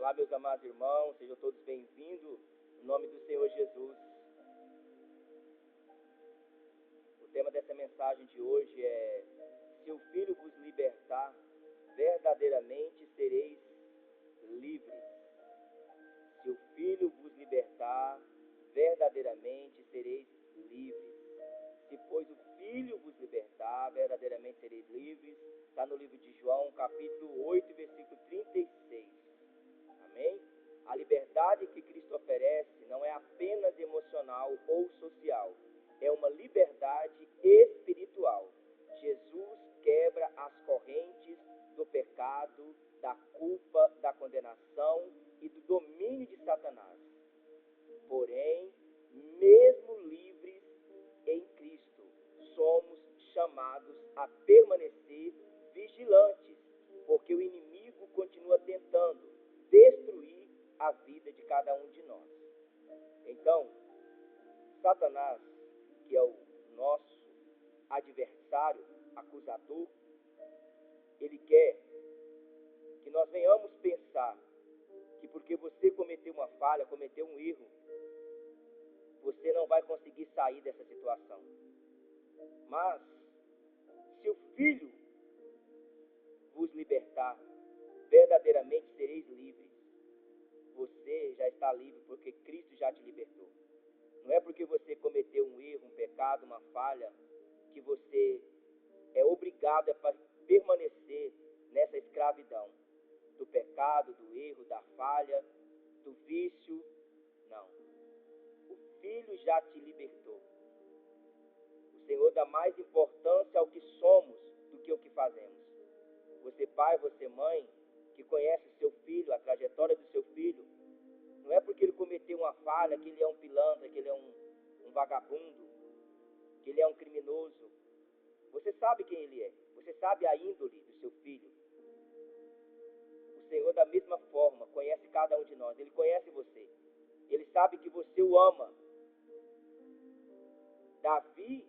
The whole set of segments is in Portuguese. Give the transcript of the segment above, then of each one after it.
Olá, meus amados irmãos, sejam todos bem-vindos, em nome do Senhor Jesus. O tema dessa mensagem de hoje é: se o Filho vos libertar, verdadeiramente sereis livres. Se o Filho vos libertar, verdadeiramente sereis livres. Se, pois, o Filho vos libertar, verdadeiramente sereis livres. Está no livro de João, capítulo 8, versículo 36. Amém? A liberdade que Cristo oferece não é apenas emocional ou social. É uma liberdade espiritual. Jesus quebra as correntes do pecado, da culpa, da condenação e do domínio de Satanás. Porém, mesmo livres em Cristo, somos chamados a permanecer vigilantes, porque o inimigo continua tentando destruir a vida de cada um de nós. Então, Satanás, que é o nosso adversário, acusador, ele quer que nós venhamos pensar que porque você cometeu uma falha, cometeu um erro, você não vai conseguir sair dessa situação. Mas, se o Filho vos libertar, verdadeiramente sereis livres. Você já está livre porque Cristo já te libertou. Não é porque você cometeu um erro, um pecado, uma falha, que você é obrigado a permanecer nessa escravidão do pecado, do erro, da falha, do vício. Não. O Filho já te libertou. O Senhor dá mais importância ao que somos do que ao que fazemos. Você pai, você mãe, que conhece o seu filho, a trajetória do seu filho, não é porque ele cometeu uma falha que ele é um pilantra, que ele é um vagabundo, que ele é um criminoso. Você sabe quem ele é. Você sabe a índole do seu filho. O Senhor, da mesma forma, conhece cada um de nós. Ele conhece você. Ele sabe que você o ama. Davi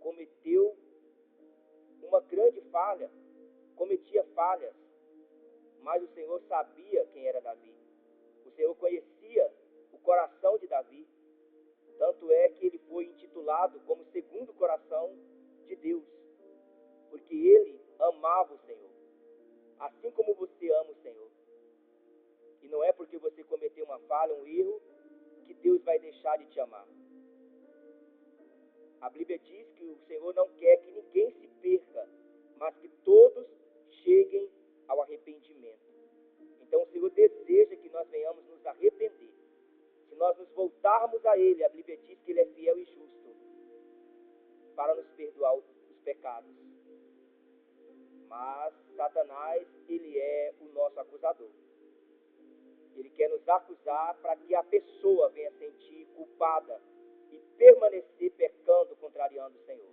cometeu uma grande falha. Cometia falhas. Mas o Senhor sabia quem era Davi. O Senhor conhecia o coração de Davi. Tanto é que ele foi intitulado como segundo coração de Deus. Porque ele amava o Senhor. Assim como você ama o Senhor. E não é porque você cometeu uma falha, um erro, que Deus vai deixar de te amar. A Bíblia diz que o Senhor não quer que ninguém se perca, mas que todos cheguem ao arrependimento. Então o Senhor deseja que nós venhamos nos arrepender. Se nós nos voltarmos a Ele, a Bíblia diz que Ele é fiel e justo para nos perdoar os pecados. Mas Satanás, ele é o nosso acusador. Ele quer nos acusar para que a pessoa venha sentir culpada e permanecer pecando, contrariando o Senhor.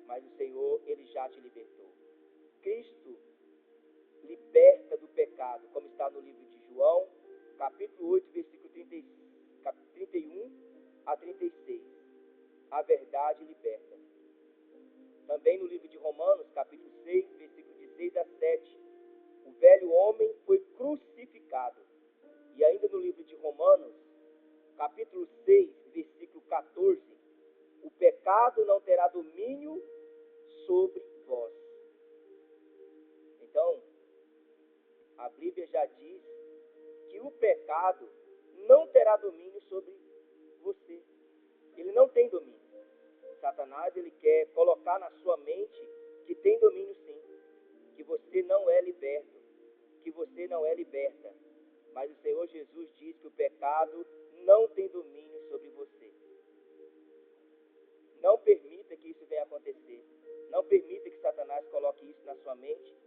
Mas o Senhor, ele já te libertou. Cristo liberta do pecado, como está no livro de João, capítulo 8, versículo 31 a 36. A verdade liberta. Também no livro de Romanos, capítulo 6, versículo de 6 a 7, o velho homem foi crucificado. E ainda no livro de Romanos, capítulo 6, versículo 14, o pecado não terá domínio sobre vós. Então, a Bíblia já diz que o pecado não terá domínio sobre você. Ele não tem domínio. Satanás, ele quer colocar na sua mente que tem domínio sim, que você não é liberto, que você não é liberta. Mas o Senhor Jesus diz que o pecado não tem domínio sobre você. Não permita que isso venha acontecer. Não permita que Satanás coloque isso na sua mente,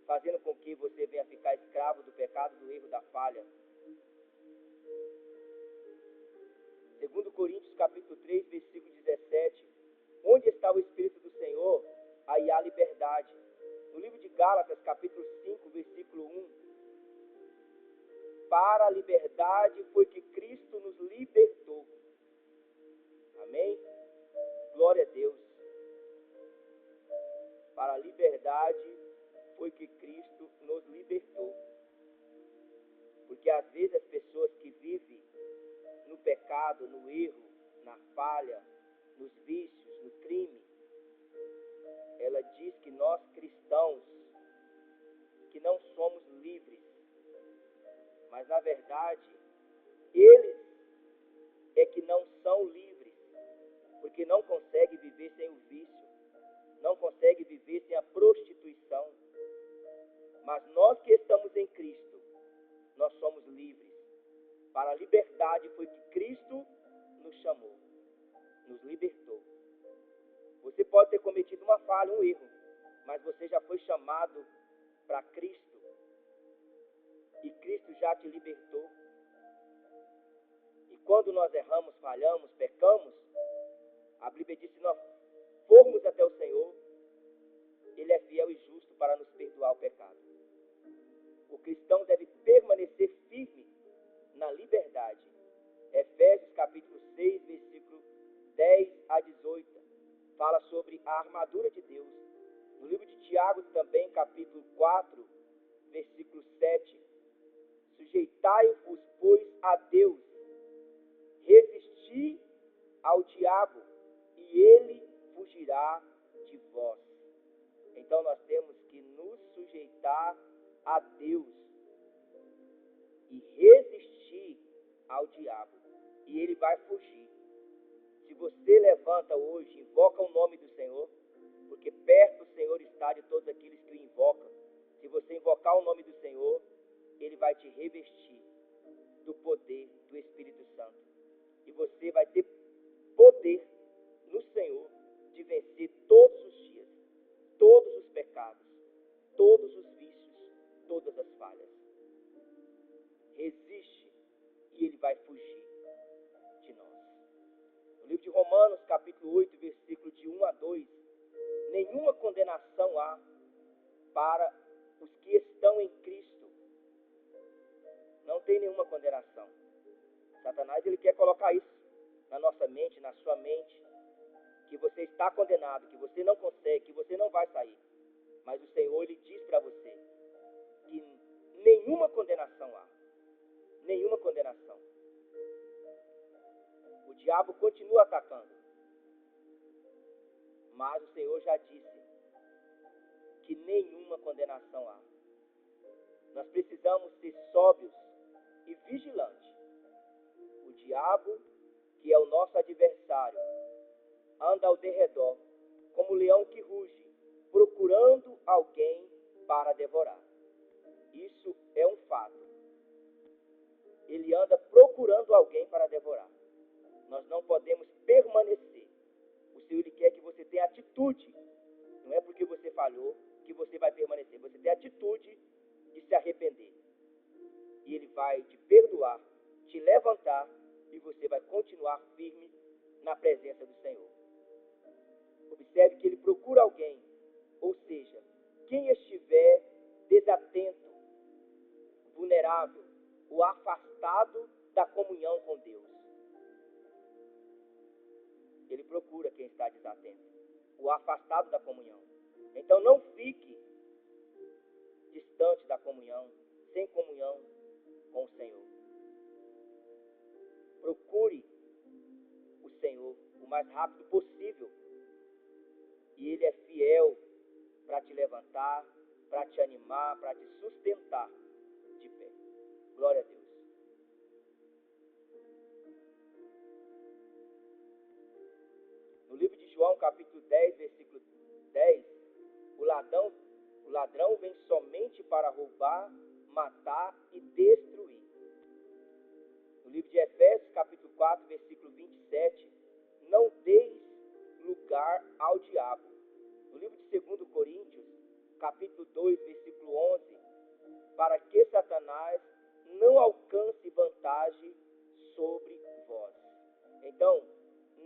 fazendo com que você venha ficar escravo do pecado, do erro, da falha. 2 Coríntios capítulo 3, versículo 17. Onde está o Espírito do Senhor, aí há liberdade. No livro de Gálatas, capítulo 5, versículo 1. Para a liberdade foi que Cristo nos libertou. Amém? Glória a Deus. Para a liberdade foi que Cristo nos libertou. Porque às vezes as pessoas que vivem no pecado, no erro, na falha, nos vícios, no crime, ela diz que nós cristãos, que não somos livres. Mas na verdade, eles é que não são livres, porque não conseguem viver sem o vício, não conseguem viver sem a prostituição. Mas nós que estamos em Cristo, nós somos livres. Para a liberdade foi que Cristo nos chamou, nos libertou. Você pode ter cometido uma falha, um erro, mas você já foi chamado para Cristo. E Cristo já te libertou. E quando nós erramos, falhamos, pecamos, a Bíblia diz que se nós formos até o Senhor, Ele é fiel e justo para nos perdoar o pecado. O cristão deve permanecer firme na liberdade. Efésios capítulo 6, versículo 10 a 18, fala sobre a armadura de Deus. No livro de Tiago também, capítulo 4, versículo 7, sujeitai-vos, pois, a Deus, resisti ao diabo, e ele fugirá de vós. Então nós temos que nos sujeitar a Deus e resistir ao diabo, e ele vai fugir. Se você levanta hoje, invoca o nome do Senhor, porque perto o Senhor está de todos aqueles que o invocam. Se você invocar o nome do Senhor, Ele vai te revestir do poder do Espírito Santo. E você vai ter poder no Senhor de vencer todos os dias, todos os pecados, todos os vícios, todas as falhas. Resiste e Ele vai fugir de nós. No livro de Romanos, capítulo 8, versículo de 1 a 2, nenhuma condenação há para os que estão em Cristo. Não tem nenhuma condenação. Satanás, ele quer colocar isso na nossa mente, na sua mente, que você está condenado, que você não consegue, que você não vai sair. Mas o Senhor, ele diz para você que nenhuma condenação há. Nenhuma condenação. O diabo continua atacando. Mas o Senhor já disse que nenhuma condenação há. Nós precisamos ser sóbrios e vigilantes. O diabo, que é o nosso adversário, anda ao derredor, como leão que ruge, procurando alguém para devorar. Isso é um fato. Ele anda procurando alguém para devorar. Nós não podemos permanecer. O Senhor, ele quer que você tenha atitude. Não é porque você falhou que você vai permanecer. Você tem atitude de se arrepender. E Ele vai te perdoar, te levantar, e você vai continuar firme na presença do Senhor. Observe que Ele procura alguém, ou seja, quem estiver desatento, vulnerável ou afastado da comunhão com Deus. Ele procura quem está desatento, o afastado da comunhão. Então não fique distante da comunhão, sem comunhão com o Senhor. Procure o Senhor o mais rápido possível. E Ele é fiel para te levantar, para te animar, para te sustentar de pé. Glória a Deus. No livro de João, capítulo 10, versículo 10, o ladrão vem somente para roubar, matar e destruir. No livro de Efésios, capítulo 4, versículo 27, não deis lugar ao diabo. No livro de 2 Coríntios, capítulo 2, versículo 11, para que Satanás não alcance vantagem sobre vós. Então,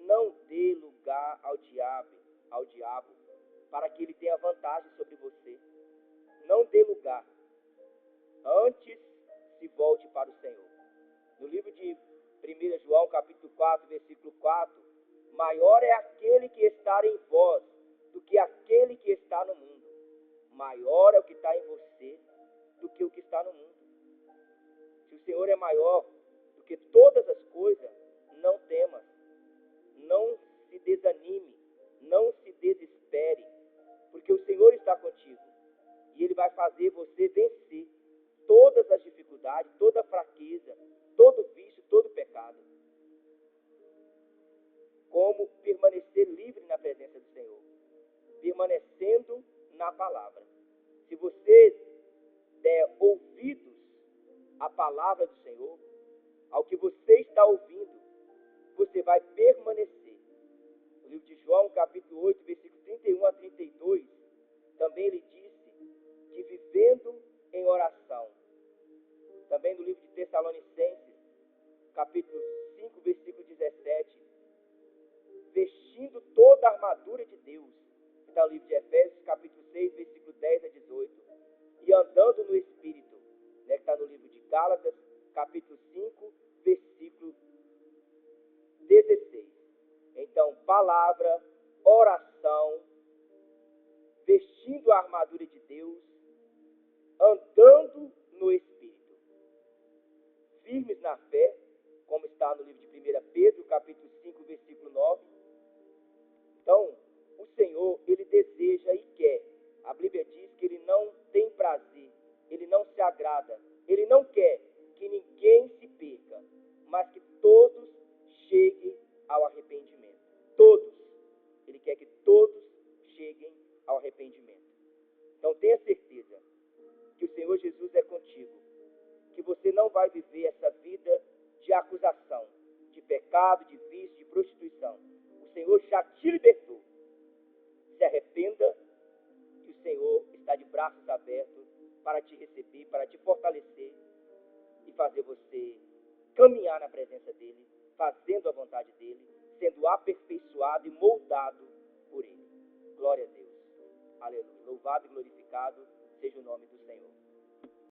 não dê lugar ao diabo, para que ele tenha vantagem sobre você. Não dê lugar. Antes, se volte para o Senhor. No livro de 1 João, capítulo 4, versículo 4, maior é aquele que está em vós do que aquele que está no mundo. maior é o que está em você do que o que está no mundo. Se o Senhor é maior do que todas as coisas, não temas, não se desanime, não se desespere, porque o Senhor está contigo e Ele vai fazer você vencer todas as dificuldades, toda a fraqueza, todo vício, todo pecado. Como permanecer livre na presença do Senhor? Permanecendo na palavra. Se você der ouvidos à palavra do Senhor, ao que você está ouvindo, você vai permanecer. No livro de João, capítulo 8, versículo 31 a 32, também ele disse que vivendo em oração. Também no livro de Tessalonicenses, capítulo 5, versículo 17, vestindo toda a armadura de Deus. Está no livro de Efésios, capítulo 6, versículo 10 a 18. E andando no Espírito, né, que está no livro de Gálatas, capítulo 5, versículo 16. Então, palavra, oração, vestindo a armadura de Deus, andando no Espírito. Firmes na fé, como está no livro de 1 Pedro, capítulo 5, versículo 9. Então, o Senhor, Ele deseja e quer. A Bíblia diz que Ele não tem prazer, Ele não se agrada, Ele não quer que ninguém se perca, mas que todos cheguem ao arrependimento. Todos. Ele quer que todos cheguem ao arrependimento. Então, tenha certeza que o Senhor Jesus é contigo, que você não vai viver essa vida de acusação, de pecado, de vício, de prostituição. O Senhor já te libertou. Se arrependa, que o Senhor está de braços abertos para te receber, para te fortalecer e fazer você caminhar na presença dEle, fazendo a vontade dEle, sendo aperfeiçoado e moldado por Ele. Glória a Deus. Aleluia. Louvado e glorificado seja o nome do Senhor.